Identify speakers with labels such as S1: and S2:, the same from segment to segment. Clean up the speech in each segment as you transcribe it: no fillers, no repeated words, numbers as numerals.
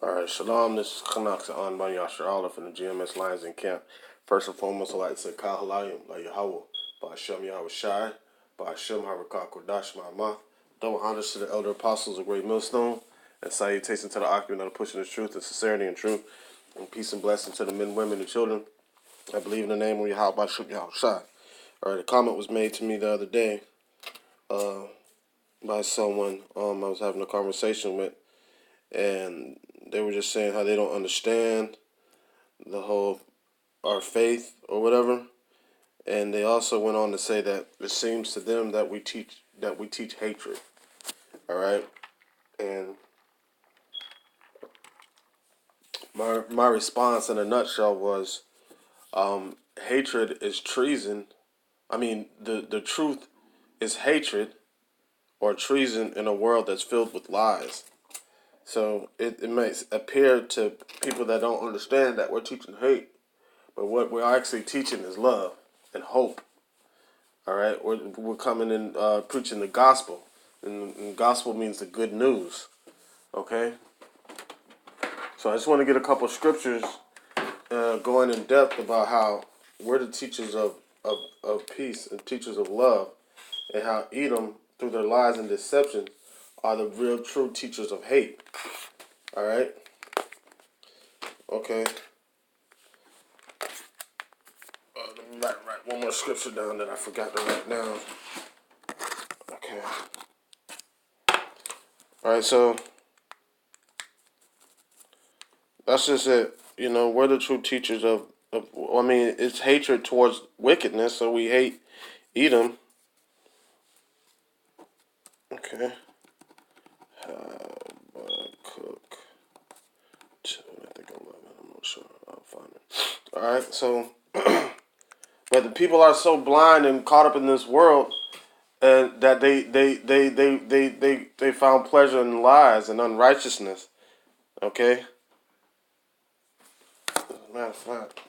S1: All right, shalom. This is Kanak on by Yasher Aleph in the GMS Lions in Camp. First and foremost, I'd like to say Kahalayim, La Yahweh, Ba'ashem Yahweh Shai, Ba'ashem Harakah Kodash Ma'amah. Double honors to the elder apostles of Great Millstone, and salutation to the occupant that are pushing the truth and sincerity and truth, and peace and blessing to the men, women, and children. I believe in the name of Yahweh Ba'ashem Yahweh Shai. All right, a comment was made to me the other day by someone I was having a conversation with, and they were just saying how they don't understand the whole our faith or whatever, and they also went on to say that it seems to them that we teach hatred. All right, and my response in a nutshell was, hatred is treason. I mean, the truth is hatred or treason in a world that's filled with lies. So it may appear to people that don't understand that we're teaching hate, but what we're actually teaching is love and hope. All right, we're coming in preaching the gospel, and gospel means the good news. Okay, so I just want to get a couple scriptures going in depth about how we're the teachers of peace and teachers of love, and how Edom, through their lies and deception, are the real true teachers of hate. All right, okay. Let me write one more scripture down that I forgot to write down. Okay. All right, so that's just it. You know, we're the true teachers of I mean, it's hatred towards wickedness, so we hate Edom. Okay. Cook. I think 11. I'm not sure. I'll find it. All right, so, but the people are so blind and caught up in this world, and that they found pleasure in lies and unrighteousness. Okay. As a matter of fact.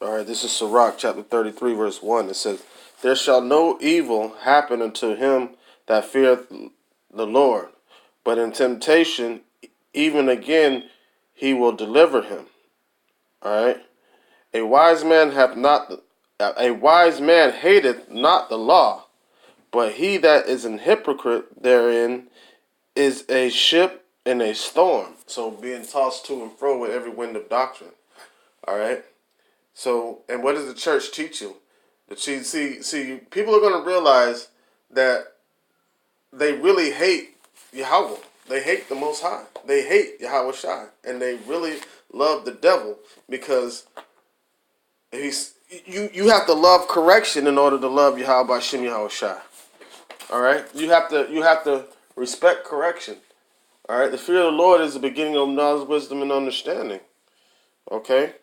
S1: All right, this is Sirach chapter 33, verse 1. It says, "There shall no evil happen unto him that feareth the Lord, but in temptation, even again, he will deliver him." All right. A wise man hateth not the law, but he that is an hypocrite therein is a ship in a storm. So being tossed to and fro with every wind of doctrine. All right. So, and what does the church teach you? See, people are going to realize that they really hate Yahweh. They hate the Most High. They hate Yahweh Shai. And they really love the devil because you have to love correction in order to love Yahweh B'Shem Yahweh Shai. All right? You have to respect correction. All right? The fear of the Lord is the beginning of knowledge, wisdom, and understanding. Okay?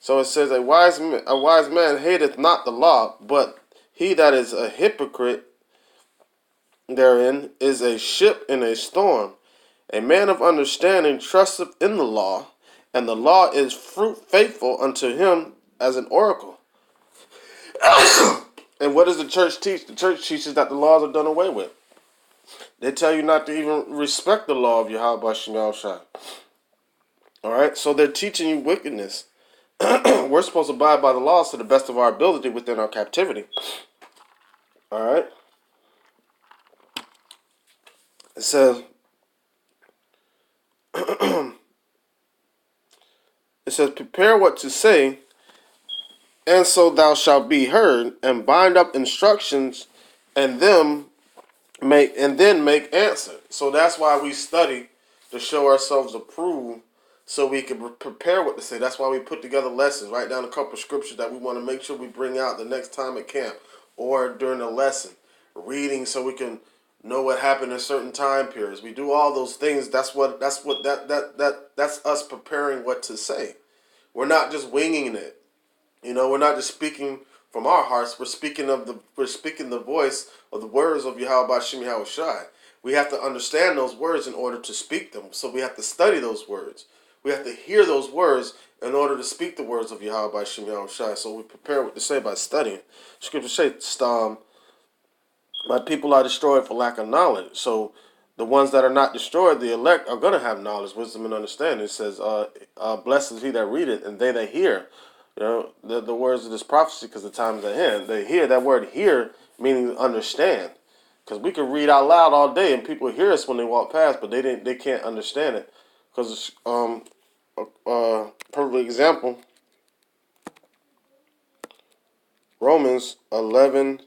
S1: So it says, a wise man hateth not the law, but he that is a hypocrite therein is a ship in a storm. A man of understanding trusteth in the law, and the law is faithful unto him as an oracle. And what does the church teach? The church teaches that the laws are done away with. They tell you not to even respect the law of Yahweh B'Shem Yahweh Shai. All right, so they're teaching you wickedness. We're supposed to abide by the laws to the best of our ability within our captivity. All right. It says, prepare what to say, and so thou shalt be heard, and bind up instructions, and then make answer. So that's why we study to show ourselves approved, so we can prepare what to say. That's why we put together lessons, write down a couple of scriptures that we want to make sure we bring out the next time at camp or during the lesson. Reading so we can know what happened in certain time periods. We do all those things. That's us preparing what to say. We're not just winging it. You know, we're not just speaking from our hearts. We're speaking the voice of the words of Yahweh B'Shem Yahweh Shai. We have to understand those words in order to speak them. So we have to study those words. We have to hear those words in order to speak the words of Yahweh B'Shem Yahweh Shai. So we prepare what to say by studying. Scripture says, My people are destroyed for lack of knowledge. So the ones that are not destroyed, the elect, are going to have knowledge, wisdom, and understanding. It says, blessed is he that readeth, and they that hear. The words of this prophecy, because the time is at hand. They hear, that word hear, meaning understand. Because we can read out loud all day, and people hear us when they walk past, but they can't understand it. Because perfect example, Romans 11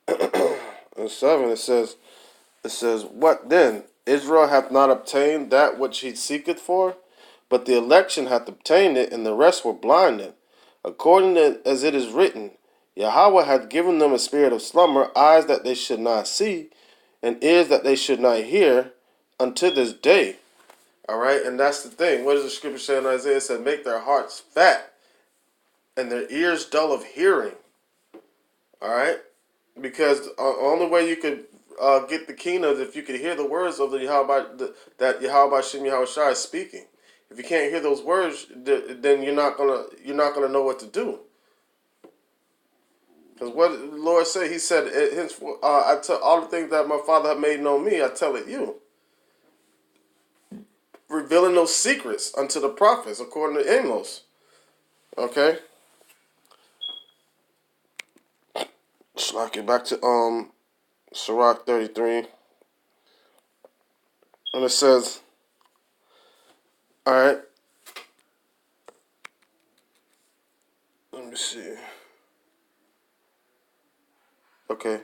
S1: and 7, it says, what then? Israel hath not obtained that which he seeketh for, but the election hath obtained it, and the rest were blinded. According as it is written, Yahweh hath given them a spirit of slumber, eyes that they should not see, and ears that they should not hear, unto this day. All right, and that's the thing. What does the scripture say in Isaiah? It said, make their hearts fat, and their ears dull of hearing. All right, because the only way you could get the kingdom is if you could hear the words of the Yahweh, that Yahweh Shem Yahweh Shai is speaking. If you can't hear those words, then you're not gonna know what to do. Because what the Lord said, He said, I tell all the things that my Father have made known me, I tell it you. Revealing those secrets unto the prophets, according to Amos. Okay. So I get back to Sirach 33, and it says, all right. Let me see. Okay.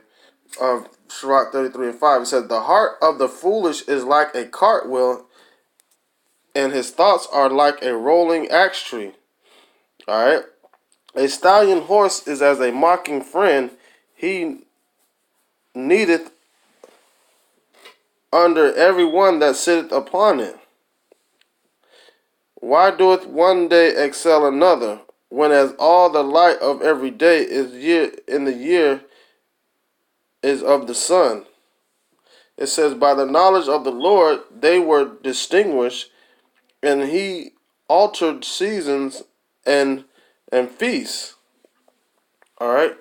S1: Sirach 33 and 5. It says, the heart of the foolish is like a cartwheel, and his thoughts are like a rolling axe tree. All right. A stallion horse is as a mocking friend. He needeth under every one that sitteth upon it. Why doeth one day excel another, when as all the light of every day is in the year is of the sun? It says, by the knowledge of the Lord they were distinguished, and he altered seasons and feasts. All right.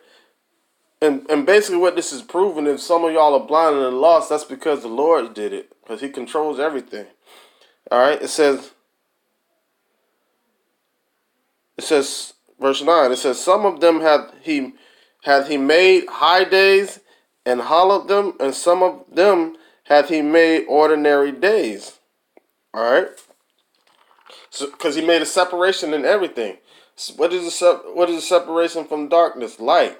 S1: And basically what this is proving, if some of y'all are blind and lost, that's because the Lord did it, because he controls everything. All right. It says, verse 9, it says, some of them hath he made high days and hollowed them, and some of them hath he made ordinary days. All right. So, because he made a separation in everything. What is the separation from darkness? Light.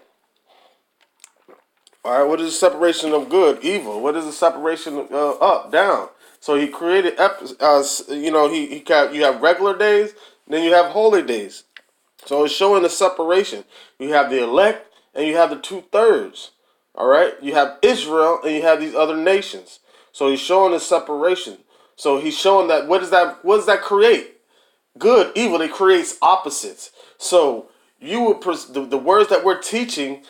S1: All right. What is the separation of good? Evil. What is the separation of up, down? So he created, you have regular days, then you have holy days. So it's showing the separation. You have the elect and you have the 2/3. All right. You have Israel and you have these other nations. So he's showing the separation. So he's showing that what does that create? Good, evil. It creates opposites. So you would the words that we're teaching,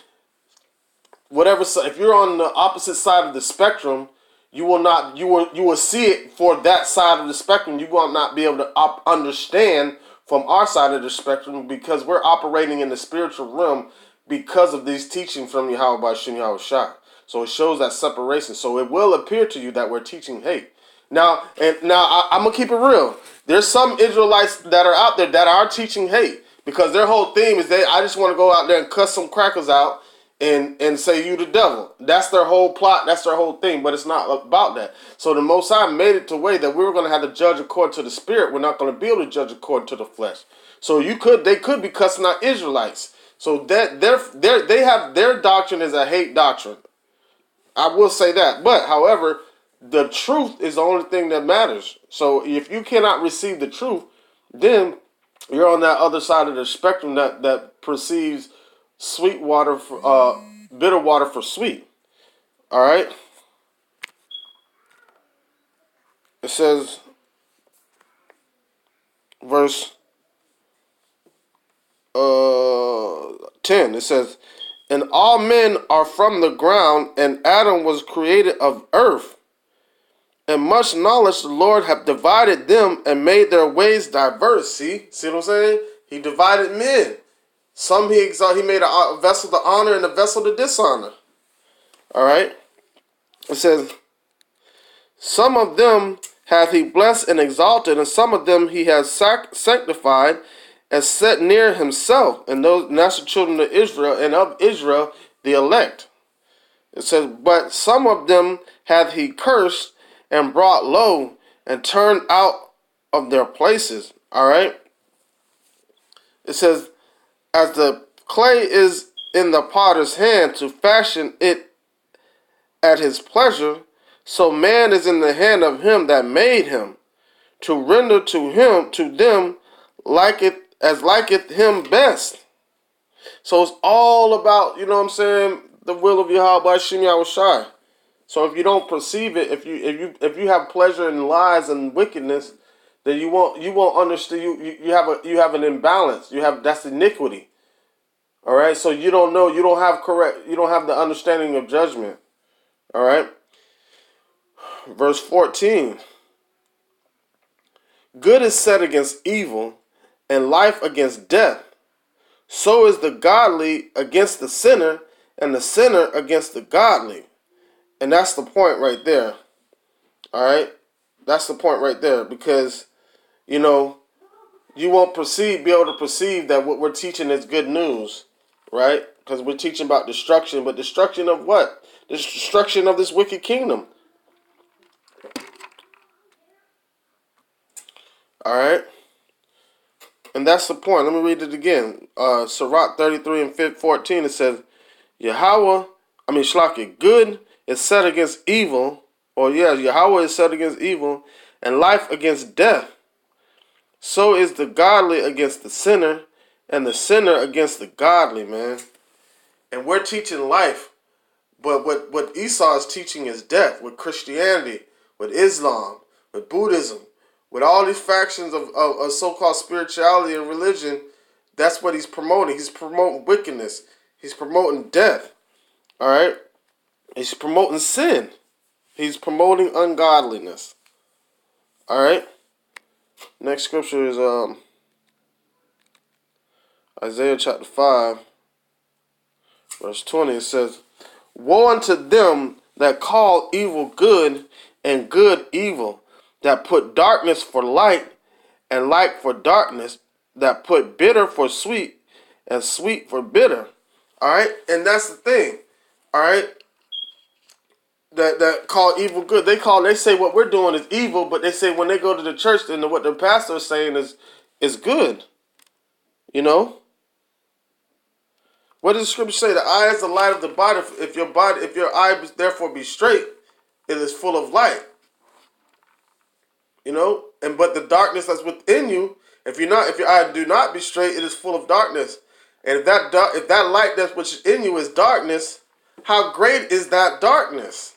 S1: whatever. If you're on the opposite side of the spectrum, you will see it for that side of the spectrum. You will not be able to understand from our side of the spectrum, because we're operating in the spiritual realm because of these teachings from Yahweh B'Shem Yahweh Shai. So it shows that separation. So it will appear to you that we're teaching hate. Now I'm gonna keep it real. There's some Israelites that are out there that are teaching hate, because their whole theme is I just want to go out there and cuss some crackers out and say you the devil. That's their whole plot. That's their whole thing. But it's not about that. So the Most High made it to way that we were going to have to judge according to the spirit. We're not going to be able to judge according to the flesh. So they could be cussing out Israelites. So that they have their doctrine is a hate doctrine. I will say that. But however, the truth is the only thing that matters. So if you cannot receive the truth, then you're on that other side of the spectrum that perceives sweet water for bitter water for sweet. All right. It says, verse 10. It says, and all men are from the ground, and Adam was created of earth. And much knowledge the Lord hath divided them, and made their ways diverse. See what I'm saying? He divided men. Some he made a vessel to honor and a vessel to dishonor. All right. It says, some of them hath he blessed and exalted, and some of them he has sanctified and set near himself. And that's the children of Israel, and of Israel the elect. It says, but some of them hath he cursed and brought low and turned out of their places. All right. It says, as the clay is in the potter's hand to fashion it at his pleasure, so man is in the hand of him that made him, to render to them like it as liketh him best. So it's all about, you know what I'm saying, the will of Yahweh Hashem Yahushai. So if you don't perceive it, if you have pleasure in lies and wickedness, then you won't understand. You have an imbalance. That's iniquity. All right. So you don't know. You don't have the understanding of judgment. All right. Verse 14. Good is set against evil, and life against death. So is the godly against the sinner, and the sinner against the godly. And that's the point right there. All right? That's the point right there. Because, you won't be able to perceive that what we're teaching is good news. Right? Because we're teaching about destruction. But destruction of what? The destruction of this wicked kingdom. All right? And that's the point. Let me read it again. Sirach 33 and 14, it says, good is set against evil, Yahweh is set against evil, and life against death. So is the godly against the sinner, and the sinner against the godly, man. And we're teaching life, but what Esau is teaching is death, with Christianity, with Islam, with Buddhism, with all these factions of so-called spirituality and religion. That's what he's promoting. He's promoting wickedness. He's promoting death. All right? He's promoting sin. He's promoting ungodliness. All right? Next scripture is Isaiah chapter 5, verse 20. It says, woe unto them that call evil good and good evil, that put darkness for light and light for darkness, that put bitter for sweet and sweet for bitter. All right? And that's the thing. All right? That call evil good. They say what we're doing is evil, but they say when they go to the church, then what the pastor is saying is good. You know? What does the scripture say? The eye is the light of the body. If your eye therefore be straight, it is full of light. You know? But the darkness that's within you, if your eye do not be straight, it is full of darkness. And if that light that's which is in you is darkness, how great is that darkness?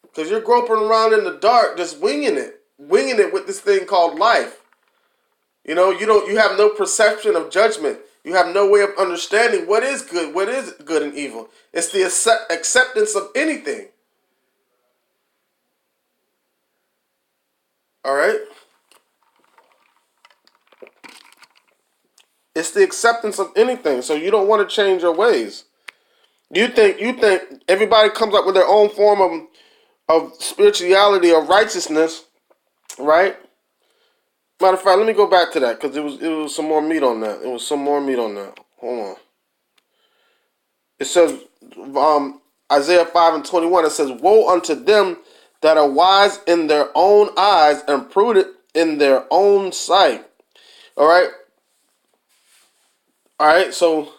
S1: Because you're groping around in the dark, just winging it with this thing called life. You have no perception of judgment. You have no way of understanding what is good and evil. It's the acceptance of anything. All right? It's the acceptance of anything. So you don't want to change your ways. You think everybody comes up with their own form of spirituality or righteousness, right? Matter of fact, let me go back to that because it was some more meat on that. It was some more meat on that. Hold on. It says, Isaiah 5 and 21, it says, woe unto them that are wise in their own eyes and prudent in their own sight. All right? All right, so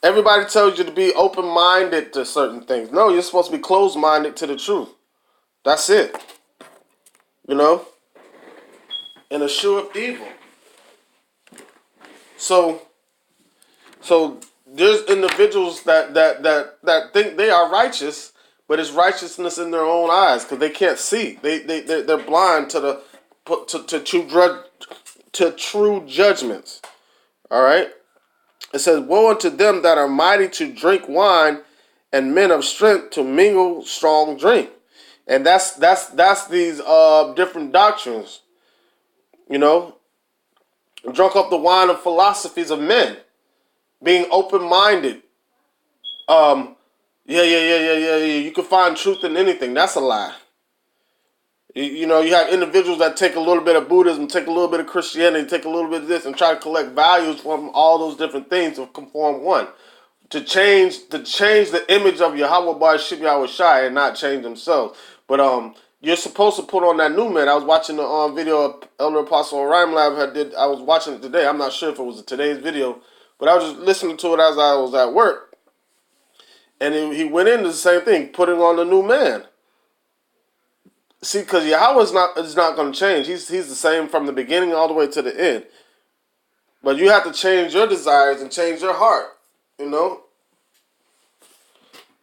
S1: everybody tells you to be open-minded to certain things. No, you're supposed to be closed-minded to the truth. That's it. You know? And eschew of evil. So there's individuals that think they are righteous, but it's righteousness in their own eyes because they can't see. They're blind to true judgments. All right? It says, woe unto them that are mighty to drink wine and men of strength to mingle strong drink. And that's these different doctrines. You know? Drunk up the wine of philosophies of men. Being open-minded. Yeah. You can find truth in anything. That's a lie. You know, you have individuals that take a little bit of Buddhism, take a little bit of Christianity, take a little bit of this, and try to collect values from all those different things to conform one. To change the image of Yahweh Bar Shib Yahweh Shai and not change themselves. But you're supposed to put on that new man. I was watching the video of Elder Apostle Rhyme Lab had did. I was watching it today. I'm not sure if it was today's video, but I was just listening to it as I was at work, and he went into the same thing, putting on the new man. See, because Yahweh is not going to change. He's the same from the beginning all the way to the end. But you have to change your desires and change your heart. You know.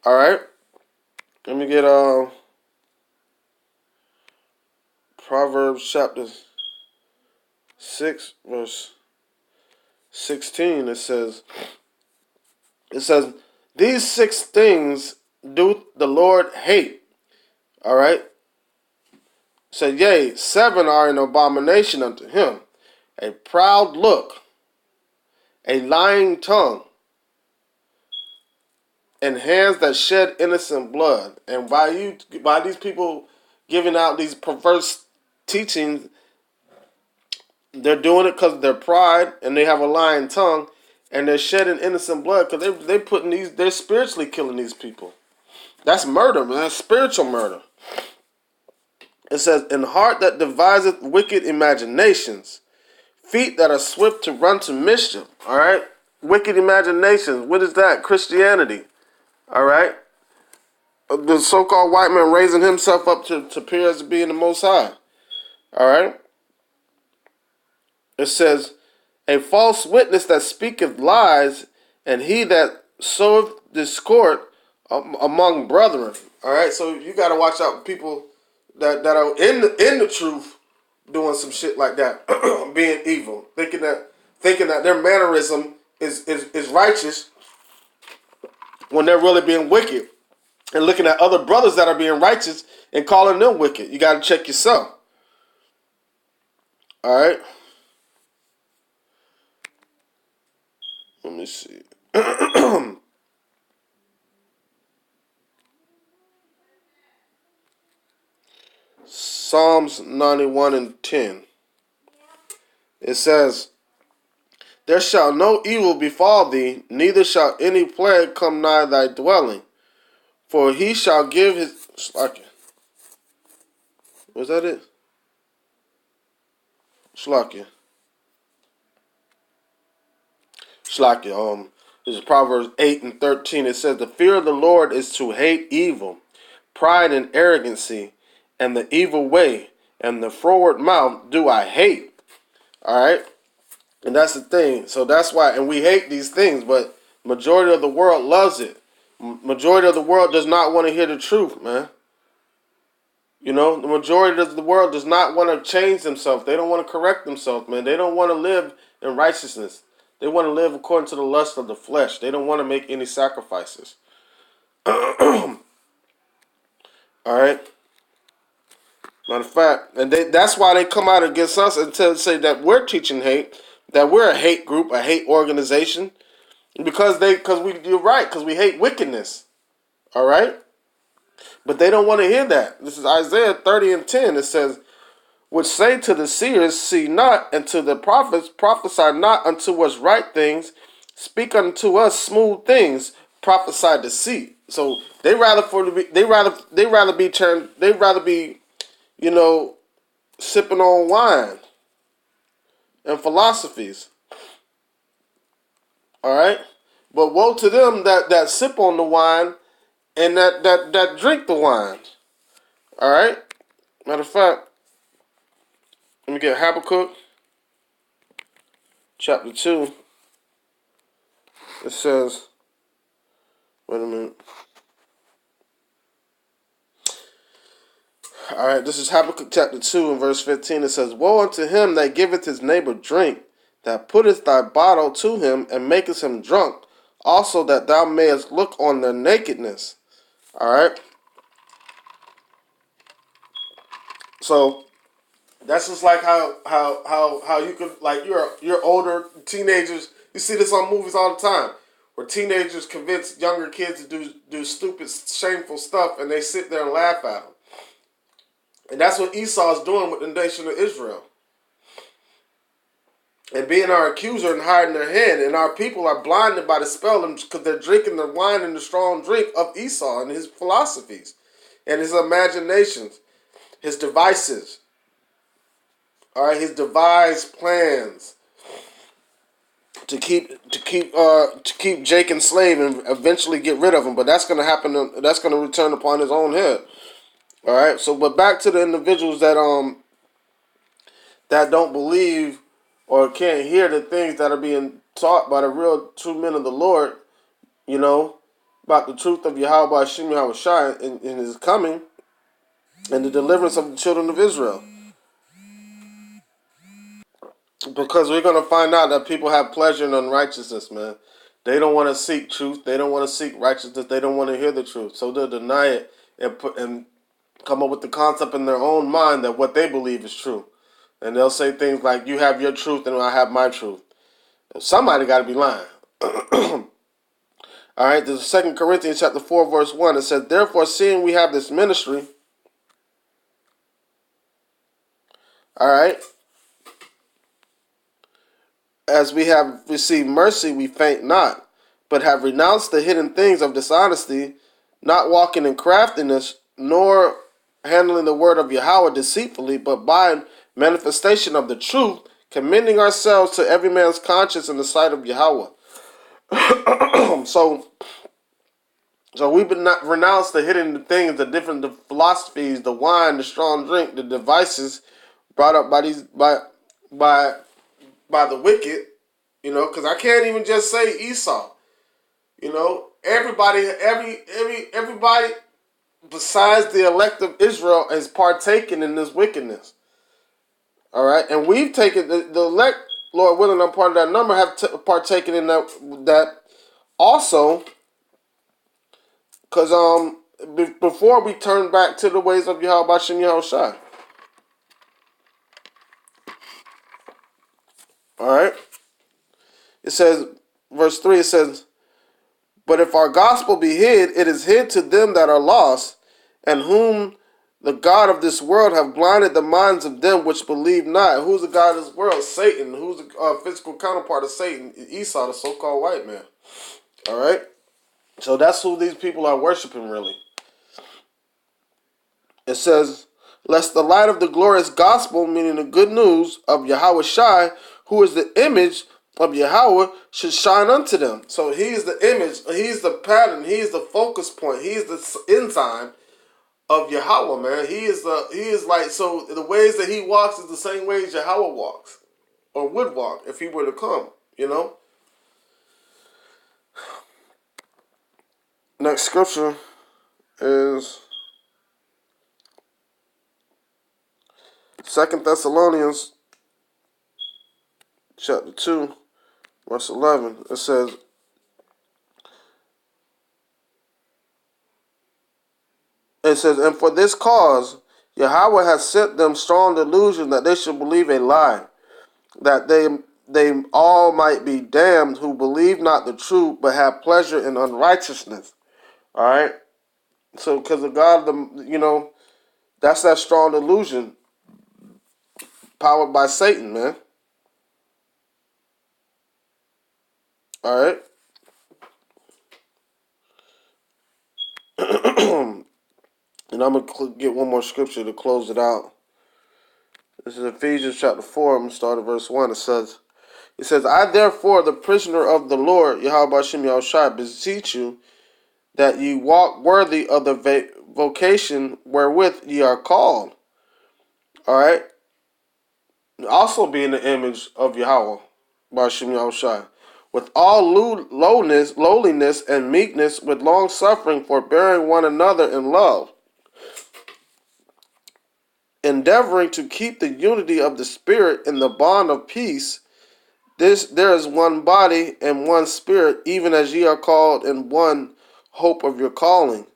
S1: All right. Let me get Proverbs chapter 6, verse 16. It says, these 6 things do the Lord hate. All right. It said, yea, 7 are an abomination unto him. A proud look, a lying tongue, and hands that shed innocent blood. And by these people giving out these perverse teachings, they're doing it because of their pride, and they have a lying tongue, and they're shedding innocent blood because they're spiritually killing these people. That's murder, man. That's spiritual murder. It says, in heart that deviseth wicked imaginations, feet that are swift to run to mischief. All right, wicked imaginations. What is that? Christianity. All right, the so-called white man raising himself up to appear as being the Most High. All right. It says, a false witness that speaketh lies, and he that soweth discord among brethren. All right, so you got to watch out for people that are in the truth doing some shit like that, being evil, thinking that their mannerism is righteous when they're really being wicked, and looking at other brothers that are being righteous and calling them wicked. You got to check yourself. All right. Let me see. Psalms 91 and 10. It says, there shall no evil befall thee, neither shall any plague come nigh thy dwelling. For he shall give his... Was that it? Shlakia. This is Proverbs 8 and 13. It says, the fear of the Lord is to hate evil, pride and arrogancy, and the evil way, and the froward mouth do I hate. All right? And that's the thing. So that's why, and we hate these things, but majority of the world loves it. Majority of the world does not want to hear the truth, man. You know, the majority of the world does not want to change themselves. They don't want to correct themselves, man. They don't want to live in righteousness. They want to live according to the lust of the flesh. They don't want to make any sacrifices. All right. Matter of fact, and that's why they come out against us and say that we're teaching hate, that we're a hate group, a hate organization, because you're right, because we hate wickedness. All right. But they don't want to hear that. This is Isaiah 30 and 10. It says, which say to the seers, see not, and to the prophets, prophesy not unto us right things, speak unto us smooth things, prophesy deceit. So they rather be sipping on wine and philosophies. All right, but woe to them that sip on the wine and that drink the wine. All right. Matter of fact, let me get Habakkuk chapter 2. It says, wait a minute. All right, this is Habakkuk chapter 2 and verse 15. It says, woe unto him that giveth his neighbor drink, that putteth thy bottle to him, and maketh him drunk, also that thou mayest look on their nakedness. All right. So that's just like how you could, like, you're older teenagers. You see this on movies all the time. where teenagers convince younger kids to do stupid, shameful stuff, and they sit there and laugh at them. And that's what Esau is doing with the nation of Israel. And being our accuser and hiding their hand. And our people are blinded by the spell because they're drinking the wine and the strong drink of Esau and his philosophies and his imaginations, his devices. All right, his devised plans to keep Jake enslaved and eventually get rid of him. But that's going to happen. That's going to return upon his own head. All right. So, but back to the individuals that don't believe or can't hear the things that are being taught by the real true men of the Lord, you know, about the truth of Yahweh Hashem Yahweh Shai in his coming and the deliverance of the children of Israel. Because we're going to find out that people have pleasure in unrighteousness, man. They don't want to seek truth. They don't want to seek righteousness. They don't want to hear the truth. So they'll deny it and come up with the concept in their own mind that what they believe is true. And they'll say things like, you have your truth and I have my truth. Somebody got to be lying. All right, this is 2 Corinthians chapter 4, verse 1. It says, therefore, seeing we have this ministry, all right, as we have received mercy, we faint not, but have renounced the hidden things of dishonesty, not walking in craftiness, nor handling the word of Yahweh deceitfully, but by manifestation of the truth, commending ourselves to every man's conscience in the sight of Yahweh. So we've been not renounced the hidden things, the philosophies, the wine, the strong drink, the devices brought up by the wicked, you know, because I can't even just say Esau. You know, everybody besides the elect of Israel is partaking in this wickedness. All right, and we've taken the elect, Lord willing, I'm part of that number, have partaken in that also, because before we turn back to the ways of Yahweh Shem Yahweh Shai. All right, it says, verse 3, it says, but if our gospel be hid, it is hid to them that are lost, and whom the God of this world have blinded the minds of them which believe not. Who's the God of this world? Satan. Who's the physical counterpart of Satan? Esau, the so-called white man. All right? So that's who these people are worshiping, really. It says, lest the light of the glorious gospel, meaning the good news of Yahweh Shai, who is the image of Yahweh, should shine unto them. So he is the image, he's the pattern, he is the focus point, he is the ensign of Yahweh, man. He is like, so the ways that he walks is the same ways Yahweh walks, or would walk if he were to come, you know. Next scripture is 2 Thessalonians chapter 2, verse 11. It says, and for this cause Yahweh has sent them strong delusion that they should believe a lie, that they all might be damned who believe not the truth, but have pleasure in unrighteousness. All right? So because of God, you know, that's that strong delusion powered by Satan, man. All right? And I'm going to get one more scripture to close it out. This is Ephesians chapter 4. I'm going to start at verse 1. It says, I therefore, the prisoner of the Lord, Yahweh Hashem Yahweh Shai, beseech you that ye walk worthy of the vocation wherewith ye are called. All right? Also be in the image of Yahweh, Hashem Yahweh Shai, with all lowliness and meekness, with long suffering, forbearing one another in love, endeavoring to keep the unity of the Spirit in the bond of peace. There is one body and one Spirit, even as ye are called in one hope of your calling.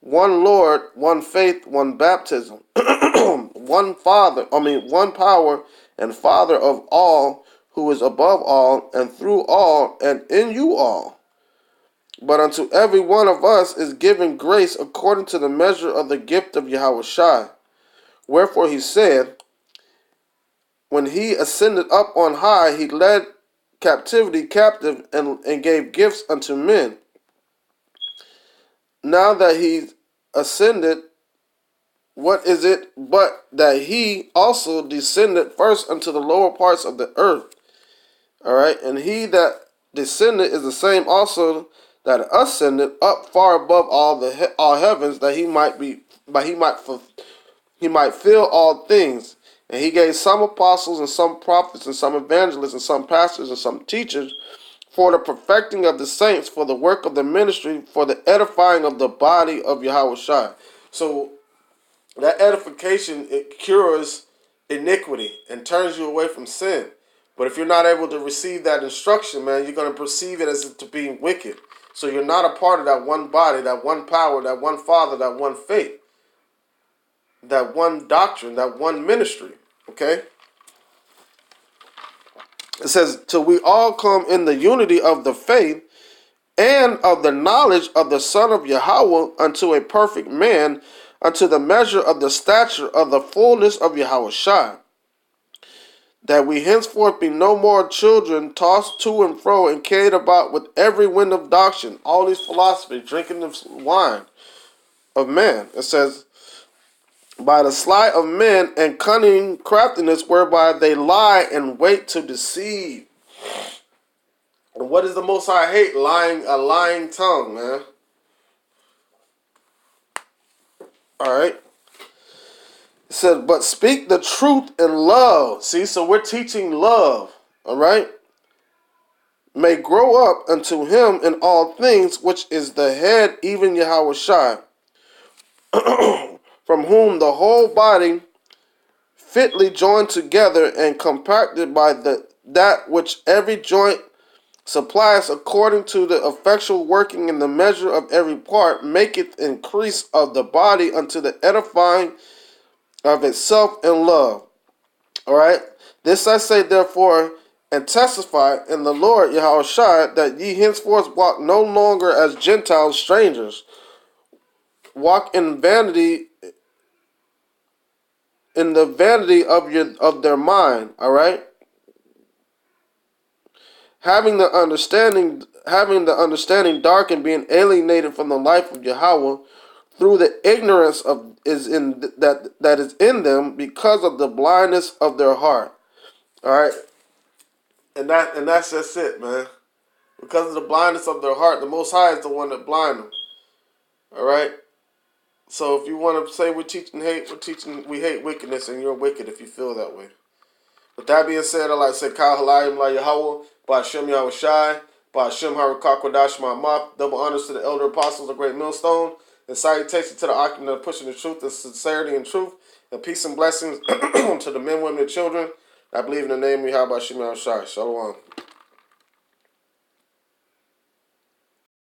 S1: One Lord, one faith, one baptism, one power and Father of all, who is above all, and through all, and in you all. But unto every one of us is given grace according to the measure of the gift of Yahushua. Wherefore he said, when he ascended up on high, he led captivity captive and gave gifts unto men. Now that he ascended, what is it but that he also descended first unto the lower parts of the earth? All right, and he that descended is the same also that ascended up far above all heavens, that he might fill all things. And he gave some apostles and some prophets and some evangelists and some pastors and some teachers for the perfecting of the saints, for the work of the ministry, for the edifying of the body of Yahushua. So that edification, it cures iniquity and turns you away from sin. But if you're not able to receive that instruction, man, you're going to perceive it as to being wicked. So you're not a part of that one body, that one power, that one Father, that one faith, that one doctrine, that one ministry. Okay? It says, till we all come in the unity of the faith and of the knowledge of the Son of Yahweh unto a perfect man, unto the measure of the stature of the fullness of Yahushua, that we henceforth be no more children, tossed to and fro and carried about with every wind of doctrine, all these philosophies, drinking the wine of man. It says, by the sleight of men and cunning craftiness, whereby they lie and wait to deceive. And what is the most I hate? Lying, a lying tongue, man. All right. It said, but speak the truth in love. See, so we're teaching love. All right. May grow up unto him in all things, which is the head, even Yahushua, from whom the whole body fitly joined together and compacted by that which every joint supplies according to the effectual working in the measure of every part, maketh increase of the body unto the edifying of itself in love. All right. This I say therefore and testify in the Lord Yahushua, that ye henceforth walk no longer as Gentiles, strangers, walk in vanity, in the vanity of their mind. All right. Having the understanding darkened, being alienated from the life of Yahweh through the ignorance of that is in them, because of the blindness of their heart. All right, and that's just it, man. Because of the blindness of their heart, the Most High is the one that blind them. All right. So if you want to say we're teaching hate, we hate wickedness, and you're wicked if you feel that way. With that being said, I'd like to say, Kal Halayim La Yahweh, Ba'ashem Yahushai, Ba'ashem Harakakwadash Ma'amaf, double honors to the elder apostles of Great Millstone, and salutations to the occupant of pushing the truth, the sincerity and truth, and peace and blessings to the men, women, and children. I believe in the name of Yahweh Ba'ashem Yahushai. Shalom.